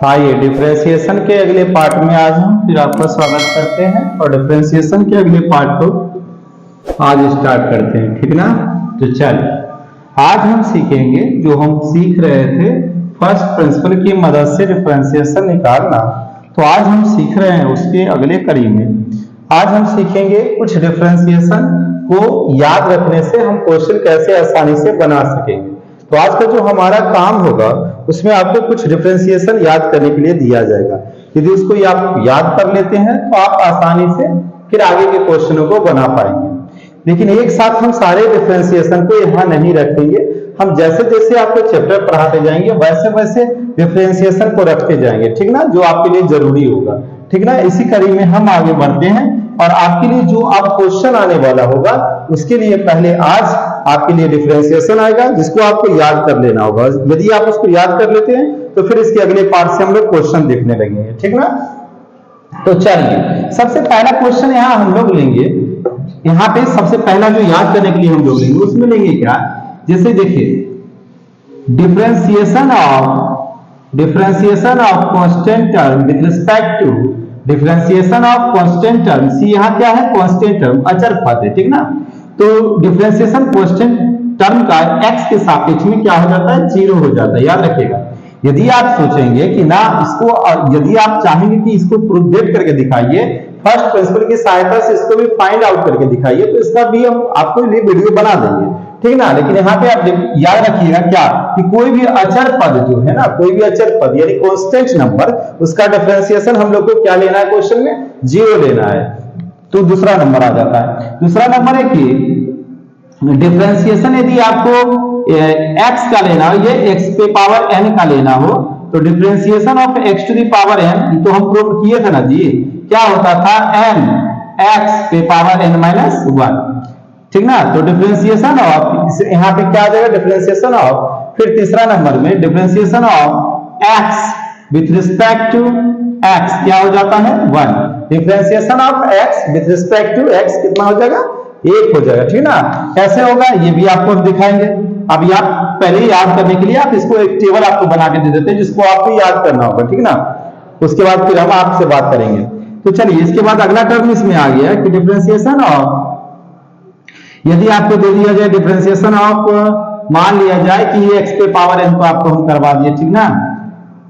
आइए डिफरेंशिएशन के अगले पार्ट में आज हम फिर आपका स्वागत करते हैं और डिफरेंशिएशन के अगले पार्ट को आज स्टार्ट करते हैं, ठीक ना। तो चलिए आज हम सीखेंगे जो हम सीख रहे थे फर्स्ट प्रिंसिपल की मदद से डिफरेंशिएशन निकालना। तो आज हम सीख रहे हैं उसके अगले कड़ी में आज हम सीखेंगे कुछ डिफरेंशिएशन को याद रखने से हम क्वेश्चन कैसे आसानी से बना सकेंगे। तो आज का जो हमारा काम होगा उसमें आपको कुछ डिफरेंशिएशन याद करने के लिए दिया जाएगा। यदि उसको आप याद कर लेते हैं तो आप आसानी से फिर आगे के क्वेश्चनों को बना पाएंगे। लेकिन एक साथ हम सारे डिफरेंशिएशन को यहाँ नहीं रखेंगे, हम जैसे जैसे आपको चैप्टर पढ़ाते जाएंगे वैसे वैसे डिफरेंशिएशन को रखते जाएंगे, ठीक ना, जो आपके लिए जरूरी होगा, ठीक ना। इसी कड़ी में हम आगे बढ़ते हैं और आपके लिए जो अब क्वेश्चन आने वाला होगा उसके लिए पहले आज आपके लिए डिफरेंशिएशन आएगा जिसको आपको याद कर लेना होगा। यदि आप उसको याद कर लेते हैं तो फिर इसके अगले पार्ट से हम लोग क्वेश्चन देखने लगेंगे, ठीक ना। तो चलिए सबसे पहला क्वेश्चन यहाँ हम लोग लेंगे। यहाँ पे सबसे पहला जो याद करने के लिए हम लोग लेंगे उसमें लेंगे क्या, जैसे देखिए differentiation of constant term with respect to differentiation of constant term. C यहाँ क्या है, कांस्टेंट टर्म, अचर पद है, ठीक ना। तो डिफरेंशिएशन कांस्टेंट टर्म का x के सापेक्ष में क्या हो जाता है, 0 हो जाता है, याद रखिएगा। यदि आप सोचेंगे कि ना इसको, यदि आप चाहेंगे कि इसको प्रूव करके दिखाइए, फर्स्ट प्रिंसिपल की सहायता से इसको भी फाइंड आउट करके दिखाइए, तो इसका भी हम आपको लिए वीडियो बना देंगे, ठीक ना। लेकिन यहाँ पे आप याद रखिएगा क्या कि कोई भी अचर पद जो है ना, कोई भी अचर पद यानी कांस्टेंट नंबर, उसका डिफरेंशिएशन हम लोग को क्या लेना है, क्वेश्चन में 0 लेना है। तो दूसरा नंबर आ जाता है। दूसरा नंबर है कि डिफरेंशिएशन यदि आपको x का लेना हो, ये x पे पावर n का लेना हो, तो differentiation of x to the power n, तो हम प्रूव किए थे ना जी, क्या होता था, n x पे पावर n माइनस 1, ठीक ना। तो डिफरेंशिएशन ऑफ, यहाँ पे क्या आ जाएगा, डिफरेंशिएशन ऑफ, फिर तीसरा नंबर में differentiation of x with respect to x क्या हो जाता है, 1। Differentiation of x with respect to x कितना हो जाएगा, 1 हो जाएगा, ठीक ना। कैसे होगा ये भी आपको दिखाएंगे। अभी आप पहले याद करने के लिए आप इसको एक टेबल आपको बना के दे देते हैं जिसको आपको याद करना होगा, ठीक ना। उसके बाद फिर हम आपसे बात करेंगे। तो चलिए इसके बाद अगला टर्म इसमें आ गया कि डिफरेंशिएशन ऑफ, यदि आपको दे दिया जाए डिफरेंशिएशन ऑफ, मान लिया जाए कि ये x पे पावर n को आपको हम करवा दिए, ठीक ना।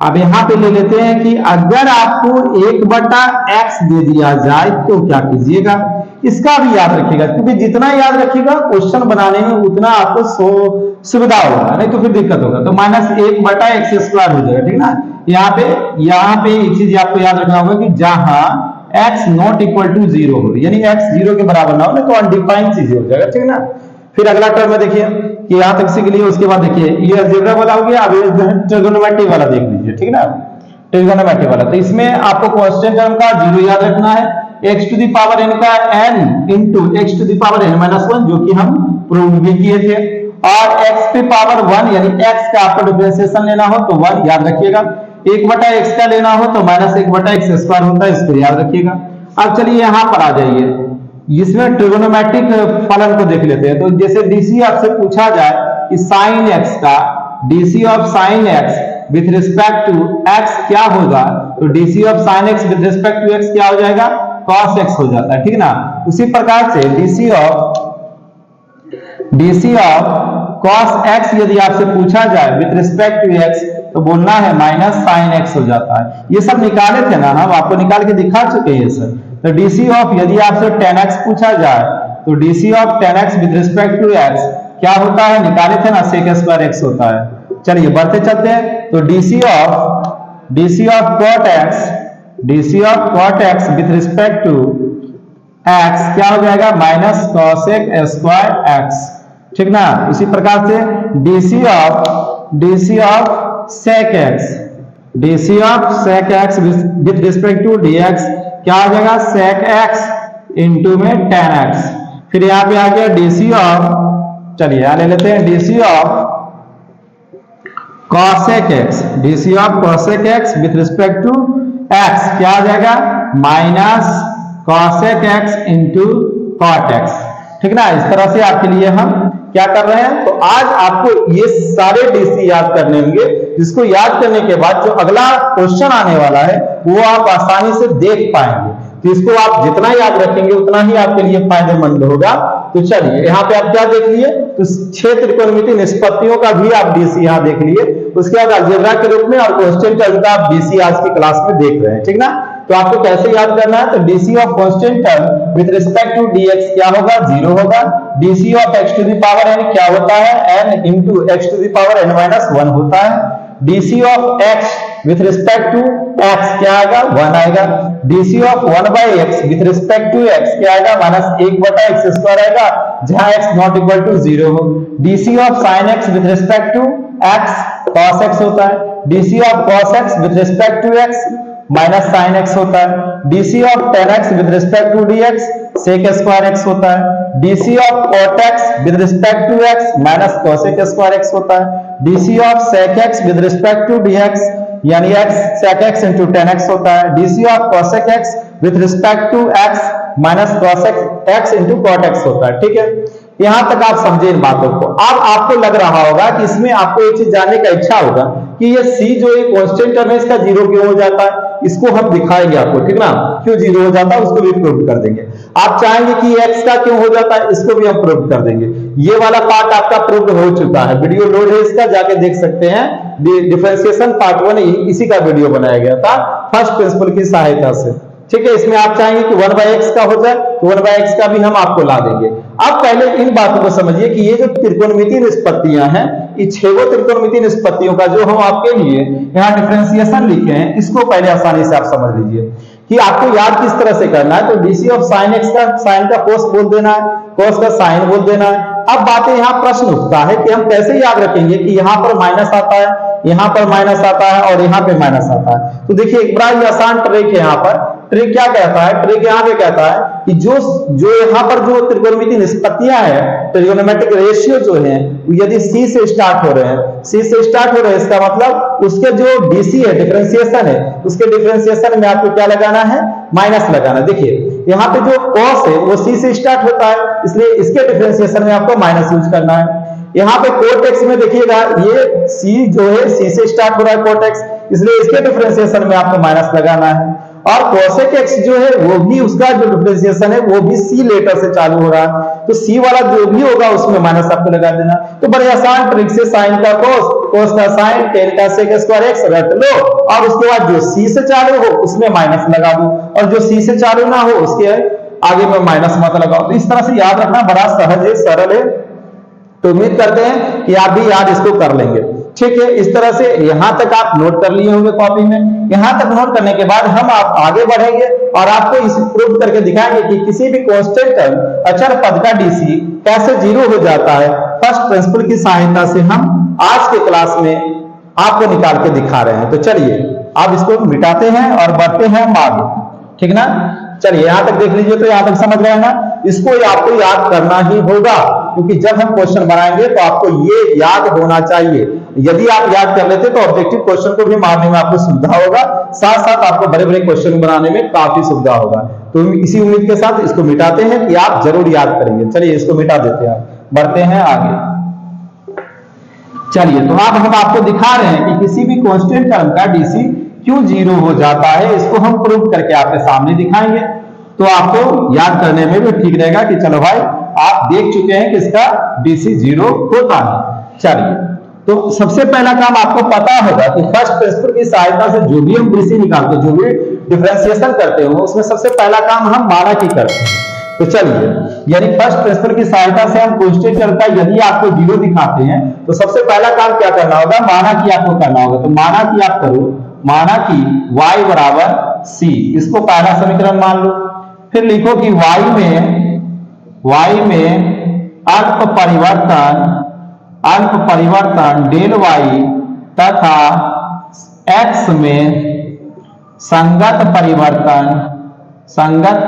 अब यहाँ पे ले लेते हैं कि अगर आपको 1/x दे दिया जाए तो क्या कीजिएगा, इसका भी याद रखिएगा, क्योंकि जितना याद रखिएगा क्वेश्चन बनाने में उतना आपको सुविधा होगा, नहीं तो फिर दिक्कत होगा। तो -1/x² हो जाएगा, ठीक ना। यहाँ पे एक चीज आपको याद रखना होगा कि जहां x नॉट इक्वल टू 0 हो, यानी x 0 के बराबर ना हो, नहीं तो अनडिफाइंड चीज हो जाएगा, ठीक ना। फिर अगला टर्म में देखिए कि यहां तक से के लिए, उसके बाद देखिए ये अलजेब्रा वाला हो गया, अब ये ट्रिगोनोमेट्री वाला देख लीजिए, ठीक ना, ट्रिगोनोमेट्री वाला। तो इसमें आपको कांस्टेंट टर्म का 0 याद रखना है, x to the power n का n into x to the power n minus 1, जो कि हम प्रूव भी किए थे, और x पे पावर 1 यानी x का आपको डिफरेंशिएशन लेना हो तो 1 याद रखिएगा, 1/x का लेना हो तो -1/x² होता है, इसको याद रखिएगा। अब चलिए यहां पर आ जाइए, इसमें ट्रिगोनोमेट्रिक फलन को देख लेते हैं। तो जैसे डीसी आपसे पूछा जाए कि sin x का, DC of sin x with respect to x क्या होगा, तो DC of sin x with respect to x क्या हो जाएगा, cos x हो जाता है, ठीक ना। उसी प्रकार से डीसी ऑफ cos x यदि आपसे पूछा जाए विथ रिस्पेक्ट टू x तो बोलना है -sin x हो जाता है। ये सब निकाले थे ना, हम आपको निकाल के दिखा चुके हैं ये सब। तो डीसी ऑफ, यदि आपसे tan x पूछा जाए तो DC of tan x with respect to x क्या होता है, निकाले थे ना, sec² x होता है। चलिए बढ़ते चलते हैं। तो DC of cot x with respect to x क्या हो जाएगा, -cosec² x, ठीक ना। इसी प्रकार से DC of sec x with respect to dx क्या आ जाएगा, sec x इंटू में tan x। फिर यहाँ पे आ गया डीसी ऑफ, चलिए यहां ले लेते हैं, DC of cosec x with respect to x क्या आ जाएगा, -cosec x into cot x। ठीक ना। इस तरह से आपके लिए हम क्या कर रहे हैं, तो आज आपको ये सारे डीसी याद करने होंगे, जिसको याद करने के बाद जो अगला क्वेश्चन आने वाला है वो आप आसानी से देख पाएंगे। तो इसको आप जितना याद रखेंगे उतना ही आपके लिए फायदेमंद होगा। तो चलिए यहाँ पे आप क्या देख लिए, तो 6 त्रिकोणमितीय निष्पत्तियों का भी आप डीसी यहाँ देख लिए। उसके बाद अलजेब्रा के रूप में और कांस्टेंट टर्म का आप डीसी आज की क्लास में देख रहे हैं, ठीक ना। तो आपको कैसे याद करना है, तो DC of constant term with respect to dx क्या होगा, 0 होगा। DC of x to the power n क्या होता है, n into x to the power n minus 1 होता है। DC of x with respect to x क्या आएगा, 1 आएगा। DC of 1 by x with respect to x क्या आएगा, माइनस 1 बटा x स्क्वायर आएगा, जहां x नॉट इक्वल टू 0 हो। DC of sine x with respect to x cos x होता है। DC of cos x with respect to x minus sine x होता है। DC of tan x with respect to dx sec square x होता है। DC of cot x with respect to x minus cosec square x होता है। DC of sec x with respect to dx यानी x sec x into tan x होता है। DC of cosec x with respect to x minus cosec x into cot x होता है, ठीक है। यहां तक आप समझे इन बातों को। अब आपको लग रहा होगा कि इसमें आपको एक चीज जानने का इच्छा होगा कि ये c जो एक कांस्टेंट टर्म है इसका 0 क्यों हो जाता है, इसको हम दिखाएंगे आपको, ठीक ना। क्यों 0 हो जाता है उसको भी प्रूव कर देंगे। आप चाहेंगे कि x का क्यों हो जाता है, इसको भी हम प्रूव कर देंगे। ये वाला पार्ट आपका प्रूव हो चुका है, वीडियो लोड है इसका, जाके देख सकते हैं। डिफरेंशिएशन पार्ट 1 इसी का वीडियो बनाया गया था फर्स्ट प्रिंसिपल की सहायता से, ठीक है। इसमें आप चाहेंगे कि 1/x का हो जाए तो 1/x का भी हम आपको ला देंगे। अब पहले इन बातों को समझिए कि ये जो त्रिकोणमितीय निष्पत्तियां हैं, ये 6 त्रिकोणमितीय निष्पत्तियों का जो हम आपके लिए यहाँ डिफरेंशिएशन लिखे हैं, इसको पहले आसानी से आप समझ लीजिए कि आपको याद किस तरह से करना है। तो डीसी ऑफ साइन एक्स का साइन का कोस बोल देना है, कोस का साइन बोल देना है। अब बातें यहाँ प्रश्न उठता है कि हम कैसे याद रखेंगे कि यहाँ पर माइनस आता है, यहाँ पर माइनस आता है और यहाँ पे माइनस आता है। तो देखिए एक बड़ा ही आसान ट्रिक है यहाँ पर। ट्रिक क्या कहता है, ट्रिक यहाँ पे कहता है कि जो यहाँ पर जो त्रिकोणमितीय निष्पत्तियां हैं, ट्रिगोनोमेट्रिक रेशियो जो है, यदि सी से स्टार्ट हो रहे हैं, सी से स्टार्ट हो रहे हैं, इसका मतलब उसके जो डीसी है, डिफरेंशिएशन है, उसके डिफरेंशिएशन में आपको क्या लगाना है, माइनस लगाना। देखिए यहाँ पे जो कॉस है वो सी से स्टार्ट होता है, इसलिए इसके डिफरेंशिएशन में आपको माइनस यूज करना है। यहाँ पे कोटेक्स में देखिएगा ये सी जो है सी से स्टार्ट हो रहा है कोटेक्स, इसलिए इसके डिफरेंशिएशन में आपको माइनस लगाना है। और कोसेक एक्स जो है वो भी उसका जो डिफरेंशिएशन है वो भी सी लेटर से चालू हो रहा है, तो सी वाला जो भी होगा उसमें माइनस आपको लगा देना। तो बड़े आसान ट्रिक से साइन का कोस, कोस का साइन, टेन का सेक स्क्वायर एक्स रट लो, और उसके बाद जो सी से चालू हो उसमें माइनस लगा दो, और जो सी से चालू ना हो उसके आगे में माइनस मत लगाओ। तो इस तरह से याद रखना बड़ा सहज है, सरल है। तो उम्मीद करते हैं कि आप भी याद इसको कर लेंगे, ठीक है। इस तरह से यहां तक आप नोट कर लिए होंगे कॉपी में। यहां तक नोट करने के बाद हम आप आगे बढ़ेंगे और आपको इस प्रूव करके दिखाएंगे कि किसी भी कांस्टेंट टर्म अचर पद का डीसी कैसे 0 हो जाता है। फर्स्ट प्रिंसिपल की सहायता से हम आज के क्लास में आपको निकाल के दिखा रहे हैं। तो चलिए आप इसको मिटाते हैं और बढ़ते हैं हम आगे, ठीक ना। चलिए यहां तक देख लीजिए, तो यहां तक समझ गए ना। इसको आपको याद करना ही होगा, क्योंकि जब हम क्वेश्चन बनाएंगे तो आपको ये याद होना चाहिए। यदि आप याद कर लेते तो ऑब्जेक्टिव क्वेश्चन को भी मारने में आपको सुविधा होगा, साथ साथ आपको बड़े बड़े क्वेश्चन बनाने में काफी सुविधा होगा। तो इसी उम्मीद के साथ इसको मिटाते हैं कि आप जरूर याद करेंगे। चलिए इसको मिटा देते हैं, बढ़ते हैं आगे। चलिए तो अब हम आपको दिखा रहे हैं कि किसी भी कांस्टेंट टर्म का डीसी क्यों 0 हो जाता है, इसको हम प्रूव करके आपके सामने दिखाएंगे। तो आपको याद करने में भी ठीक रहेगा कि चलो भाई आप देख चुके हैं कि इसका डीसी 0 होता है। चलिए तो सबसे पहला काम आपको पता होगा कि फर्स्ट प्रिंसिपल की सहायता से जो भी हम डीसी निकालते हैं, जो भी डिफरेंशिएशन करते हैं, उसमें सबसे पहला काम हम माना की करते हैं। तो चलिए यानी फर्स्ट प्रिंसिपल की सहायता से हम कांस्टेंट टर्म का यदि आपको 0 दिखाते हैं तो सबसे पहला काम क्या करना होगा, माना की आपको करना होगा। तो माना की आप करो, माना कि y बराबर c, इसको पहला समीकरण मान लो। फिर लिखो कि y में अल्प परिवर्तन डेल y तथा x में संगत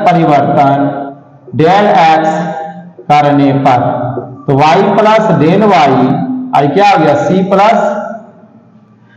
परिवर्तन डेल x करने पर, तो y प्लस डेल y और क्या हो गया c प्लस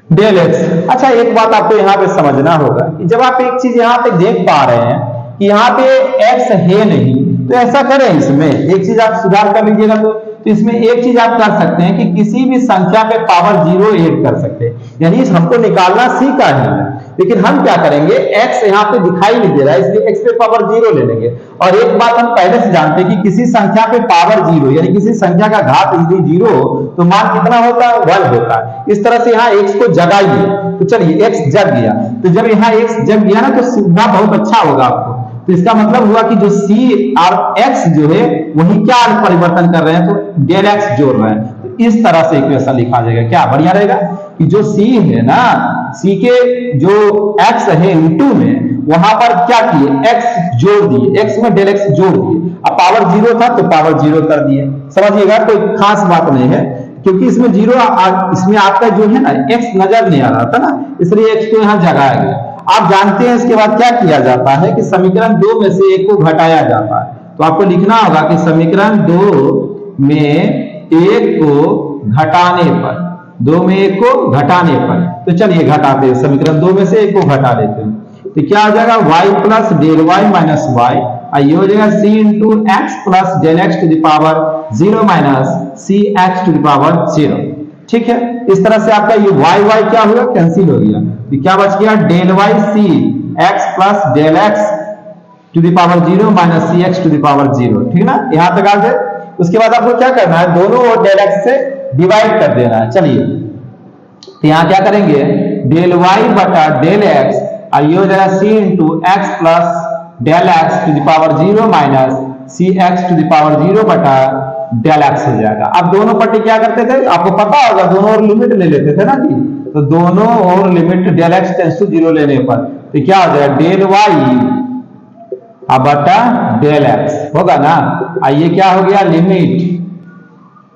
डेल x। अच्छा एक बात आपको यहाँ पे समझना होगा कि जब आप एक चीज यहाँ पे देख पा रहे हैं कि यहाँ पे x है नहीं, तो ऐसा करें, इसमें एक चीज आप सुधार कर लीजिएगा। तो इसमें एक चीज आप कर सकते हैं कि किसी भी संख्या पे पावर 0 ऐड कर सकते हैं, यानी हमको निकालना सी का है, लेकिन हम क्या करेंगे, x यहाँ पे दिखाई नहीं दे रहा है, इसलिए x पे पावर 0 ले लेंगे। और एक बात हम पहले से जानते हैं कि किसी संख्या पे पावर 0 यानी किसी संख्या का घात यदि 0 तो मान कितना होता है, 1 होता है। इस तरह से यहाँ x को जगाइए, तो चलिए x जग गया, तो जब यहाँ x जग गया ना तो सीधा बहुत अच्छा होगा आपको। तो इसका मतलब हुआ कि जो c और x जो है वही क्या परिवर्तन कर रहे हैं, तो डेल x जोड़ रहे हैं। तो इस तरह से इक्वेशन लिखा जाएगा, क्या बढ़िया रहेगा कि जो c है ना, c के जो x है इनटू में वहां पर क्या किए, x जोड़ दिए, x में डेल x जोड़ दिए। अब पावर 0 था तो पावर 0 कर दिए, समझिएगा, कोई खास बात नहीं है, क्योंकि इसमें 0 इसमें आपका जो है ना x नजर नहीं आ रहा था ना, इसलिए x को यहाँ जगाया गया। आप जानते हैं इसके बाद क्या किया जाता है कि समीकरण 2 में से एक को घटाया जाता है। तो आपको लिखना होगा कि समीकरण 2 में एक को घटाने पर, 2 में एक को घटाने पर, तो चलिए घटाते हैं, समीकरण 2 में से एक को घटा देते हैं। तो क्या हो जाएगा, y plus del Y minus Y, ये हो जाएगा c into x plus del x to the power 0 minus C x to the power 0। ठीक है, इस तरह से आपका ये y क्या होगा, कैंसिल हो गया, तो क्या बच गया, del Y C X plus del x to the power 0 minus C x to the power 0। ठीक ना, यहां तक आ गए। उसके बाद आपको क्या करना है, दोनों ओर डेल एक्स से डिवाइड कर देना है। चलिए, तो यहां क्या करेंगे, डेल वाई बटा डेल एक्स, और ये हो जाएगा C into x plus del x to the power 0 minus C x to the power 0 बटा डेल एक्स हो जाएगा। अब दोनों पट्टी क्या करते थे, आपको पता होगा, दोनों ओर लिमिट ले लेते थे ना जी, तो दोनों ओर limit del x tends to 0 लेने पर तो क्या हो जाएगा, डेल वाई बटा डेल एक्स होगा ना। ये क्या हो गया,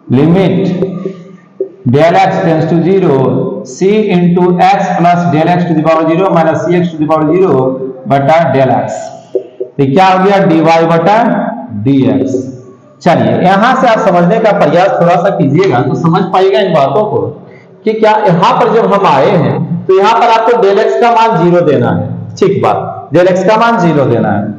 limit del x tends to 0 c into x plus del x to the power 0 minus C x to the power 0 बटा डेल एक्स, तो क्या हो गया, डी वाई बटा डी एक्स। चलिए, यहां से आप समझने का प्रयास थोड़ा सा कीजिएगा तो समझ पाइएगा इन बातों को कि क्या यहां पर जब हम आए हैं तो यहां पर आपको डेल एक्स का मान 0 देना है। ठीक बात, डेल एक्स का मान 0 देना है।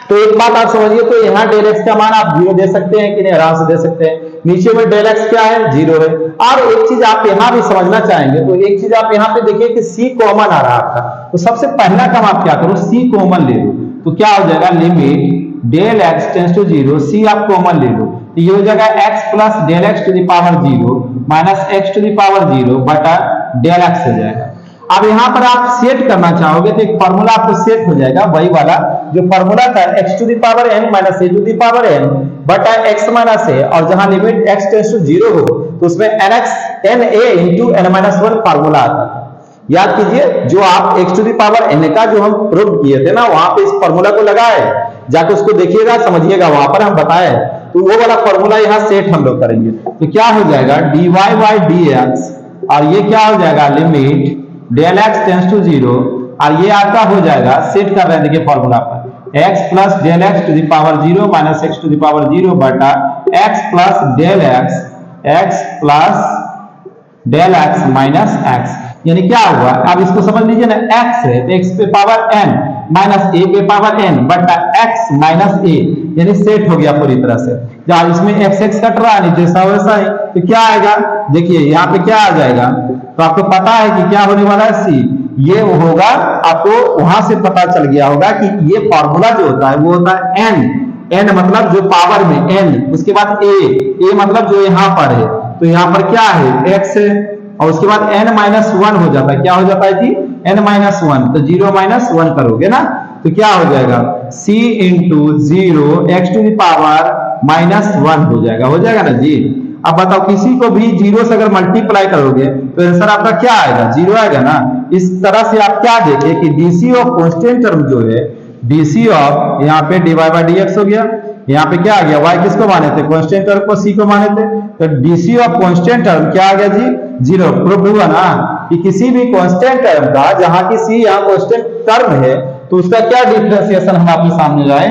तो एक बात आप समझिए, तो यहाँ डेल एक्स का मान आप 0 दे सकते हैं कि नहीं, आराम से दे सकते हैं। नीचे में डेल एक्स क्या है, 0 है। और एक चीज आप यहाँ भी समझना चाहेंगे, तो एक चीज आप यहाँ पे देखिए कि c कॉमन आ रहा है आपका, तो सबसे पहला काम आप क्या करो, c कॉमन ले लो, तो क्या हो जाएगा, limit del x tends to 0 c आप कॉमन ले लो, तो ये हो जाएगा x plus del x to the power 0 minus x to the power 0 बटा डेल एक्स हो जाएगा। अब यहां पर आप सेट करना चाहोगे तो एक फार्मूला आपको सेट हो जाएगा, वही वाला जो फार्मूला था, x to the power n minus a to the power n बटा x माइनस a, और जहां लिमिट x टेंस टू 0 हो तो उसमें na into n minus 1 formula आता था। याद कीजिए, जो आप x to the power n का जो हम प्रूव किए थे ना, वहां पे इस फार्मूला को लगाए, जाके उसको देखिएगा, समझिएगा, वहां पर हम बताए, तो वो वाला फार्मूला यहाँ सेट हम लोग करेंगे। तो क्या हो जाएगा, dy बाई dx, और ये क्या हो जाएगा, limit del x tends to 0, और ये आपका हो जाएगा, सेट कर रहे हैं देखिए फॉर्मूला पर, x plus del x to the power 0 minus x to the power 0 बटा x plus del x, x plus del x minus x, यानी क्या हुआ, अब इसको समझ लीजिए ना, x है तो x पे पावर n माइनस a पे पावर n बटा x माइनस a, यानी सेट हो गया पूरी तरह से। जब इसमें x कट रहा है जैसा वैसा है, तो क्या आएगा, देखिए यहाँ पे क्या आ जाएगा, तो आपको पता है कि क्या होने वाला है, c, ये होगा, आपको वहां से पता चल गया होगा कि ये फॉर्मूला जो होता है वो होता है n मतलब जो पावर में n, उसके बाद a मतलब जो यहाँ पर है, तो यहाँ पर क्या है, x है, और उसके बाद n माइनस 1 हो जाता है, क्या हो जाता है जी, n माइनस 1, तो 0 माइनस 1 करोगे ना, तो क्या हो जाएगा, c into 0 x to the power minus 1 हो जाएगा ना जी। अब बताओ, किसी को भी 0 से अगर मल्टीप्लाई करोगे तो आंसर आपका क्या आएगा, 0 आएगा ना। इस तरह से आप क्या देखे कि डीसी ऑफ कांस्टेंट टर्म जो है, डीसी ऑफ यहाँ पे dy बाई dx हो गया, यहाँ पे क्या आ गया, y किसको माने थे, कांस्टेंट टर्म को c को माने थे, तो डीसी ऑफ कांस्टेंट टर्म क्या आ गया जी, 0। प्रूफ हुआ ना कि किसी भी कांस्टेंट टर्म का, जहां की c यहाँ कांस्टेंट टर्म है, तो उसका क्या डिफरेंशिएशन हम आपके सामने लाए,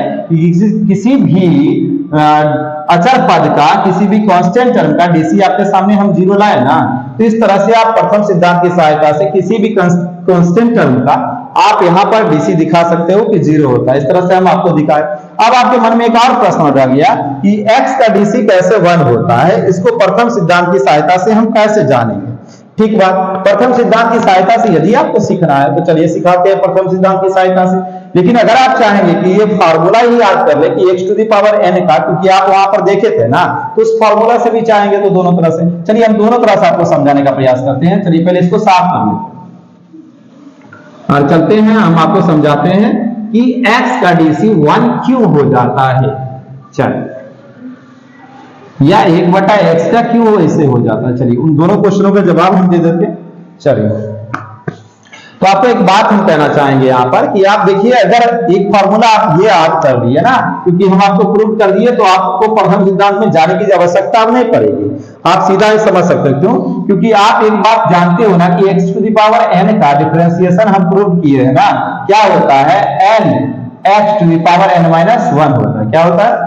किसी भी अचर पद का, किसी भी कांस्टेंट टर्म का डीसी आपके सामने हम 0 लाए ना, तो इस तरह से आप प्रथम सिद्धांत की सहायता से किसी भी कांस्टेंट टर्म का आप यहाँ पर डीसी दिखा सकते हो कि 0 होता है। इस तरह से हम आपको दिखाए। अब आपके मन में एक और प्रश्न रह गया कि x का डीसी कैसे 1 होता है, इसको प्रथम सिद्धांत की सहायता से हम कैसे जानेंगे। ठीक बात, प्रथम सिद्धांत की सहायता से यदि आपको सीखना है तो चलिए सिखाते हैं प्रथम सिद्धांत की सहायता से। लेकिन अगर आप चाहेंगे कि ये फार्मूला ही याद कर ले कि x to the power n का, क्योंकि आप वहां पर देखे थे ना, तो उस फार्मूला से भी चाहेंगे तो दोनों तरह से। चलिए हम दोनों तरह से आपको समझाने का प्रयास करते हैं। चलिए पहले इसको साफ कर लेते हैं और चलते हैं, हम आपको समझाते हैं कि x का डीसी 1 क्यों हो जाता है। चलिए, या 1/x का क्यों ऐसे हो जाता है। चलिए उन दोनों क्वेश्चनों का जवाब हम दे देते हैं। चलिए, तो आपको एक बात हम कहना चाहेंगे यहाँ पर कि आप देखिए, अगर एक फॉर्मूला आप ये याद कर लिए ना, क्योंकि हम आपको प्रूव कर दिए, तो आपको प्रथम सिद्धांत में जाने की आवश्यकता अब नहीं पड़ेगी। आप सीधा ही समझ सकते हो। क्यों? क्योंकि आप एक बात जानते हो ना कि x to the power n का डिफरेंशिएशन हम प्रूव किए हैं ना, क्या होता है, n x to the power n minus 1 होता है। क्या होता है,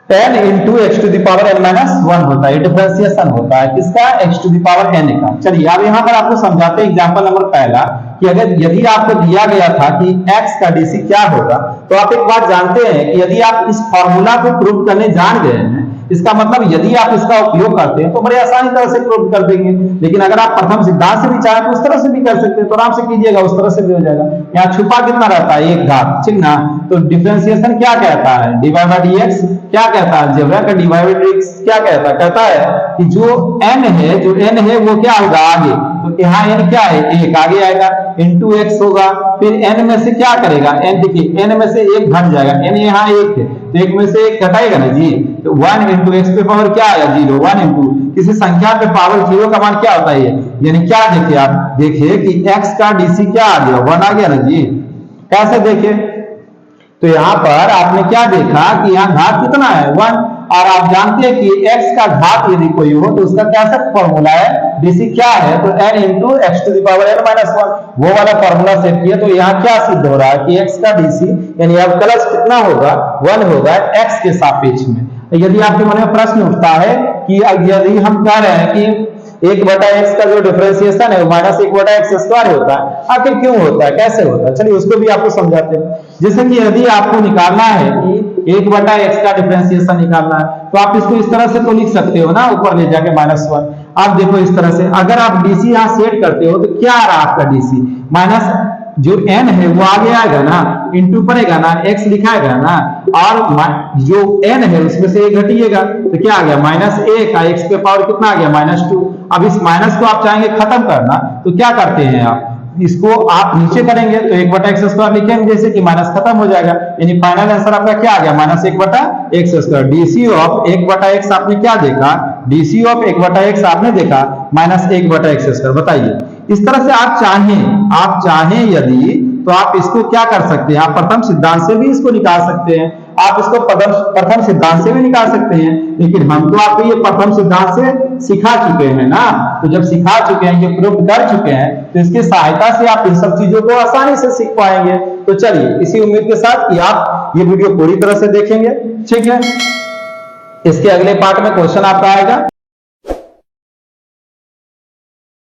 10 into x to the power n minus 1 होता है। डिफरेंशिएशन होता है किसका, x to the power n का। चलिए अब यहाँ पर आपको समझाते हैं एग्जांपल नंबर पहला कि अगर यदि आपको दिया गया था कि x का डीसी क्या होगा, तो आप एक बात जानते हैं कि यदि आप इस फॉर्मूला को प्रूव करने जान गए हैं, इसका मतलब यदि आप इसका उपयोग करते हैं तो बड़े आसानी तरह से प्रूव कर देंगे। लेकिन अगर आप प्रथम सिद्धांत से भी चाहें तो उस तरह से भी कर सकते हैं, तो आराम से कीजिएगा, उस तरह से भी हो जाएगा। यहाँ छुपा कितना रहता है, एक घात, ठीक ना। तो डिफरेंशिएशन क्या कहता है, dy बाय dx। क्या कहता है, अलजेब्रा का dy बाय dx क्या कहता है, कहता है कि जो n है वो क्या होगा आगे, तो यहाँ n क्या है, 1 आगे आएगा, इंटू x होगा, फिर n में से क्या करेगा, n देखिए n में से 1 घट जाएगा, n यहाँ 1 है तो 1 में से 1 घटाएगा ना जी, तो 1 इंटू एक्स पे पावर क्या आया, 0। 1 इंटू किसी संख्या पे पावर 0 का मान क्या होता है, यानी क्या देखिए, आप देखिए कि x का डीसी क्या आ गया, 1 आ गया ना जी। कैसे देखे, तो यहाँ पर आपने क्या देखा कि यहाँ घात कितना है, 1, और आप जानते हैं कि x का घात यदि कोई हो तो उसका क्या सा फॉर्मूला है, डीसी क्या है, तो n into x to the power n minus 1, वो वाला फॉर्मूला सेट किया। तो यहाँ क्या सिद्ध हो रहा है कि x का डीसी यानी अब कलश कितना होगा, 1 होगा x के सापेक्ष में। यदि आपके मन में प्रश्न उठता है कि यदि हम कह रहे हैं कि 1/x का जो डिफरेंशिएशन है माइनस 1/x स्क्वायर होता है, आखिर क्यों होता है, कैसे होता है, चलिए उसको भी आपको समझाते हैं। जैसे कि यदि आपको निकालना है कि 1/x का डिफरेंशिएशन निकालना है, तो आप इसको इस तरह से तो लिख सकते हो ना, ऊपर ले जाके -1। आप देखो इस तरह से, अगर आप डीसी यहाँ सेट करते हो तो क्या आ रहा है आपका डीसी, माइनस जो n है वो आगे आएगा ना, इंटू पड़ेगा ना, x लिखाएगा ना, और जो n है उसमें से 1 घटिएगा, तो क्या आ गया, -1 का x पे पावर कितना आ गया, -2। अब इस माइनस को आप चाहेंगे खत्म करना, तो क्या करते हैं आप, इसको आप नीचे करेंगे तो 1/x स्क्वायर लिखेंगे, जैसे कि माइनस खत्म हो जाएगा, यानी फाइनल आंसर आपका क्या आ गया, -1/x square. DC of 1/x आपने क्या देखा, डीसी ऑफ 1/x आपने देखा -1/x स्क्वायर। बताइए, इस तरह से आप चाहें यदि, तो आप इसको क्या कर सकते हैं, आप प्रथम सिद्धांत से भी इसको निकाल सकते हैं, आप इसको प्रथम सिद्धांत से भी निकाल सकते हैं। लेकिन हम तो आपको ये प्रथम सिद्धांत से सिखा चुके हैं ना, तो जब सिखा चुके हैं, ये प्रूव कर चुके हैं, तो इसकी सहायता से आप इन सब चीजों को आसानी से सीख पाएंगे। तो चलिए इसी उम्मीद के साथ कि आप ये वीडियो पूरी तरह से देखेंगे, ठीक है। इसके अगले पार्ट में क्वेश्चन आपका आएगा।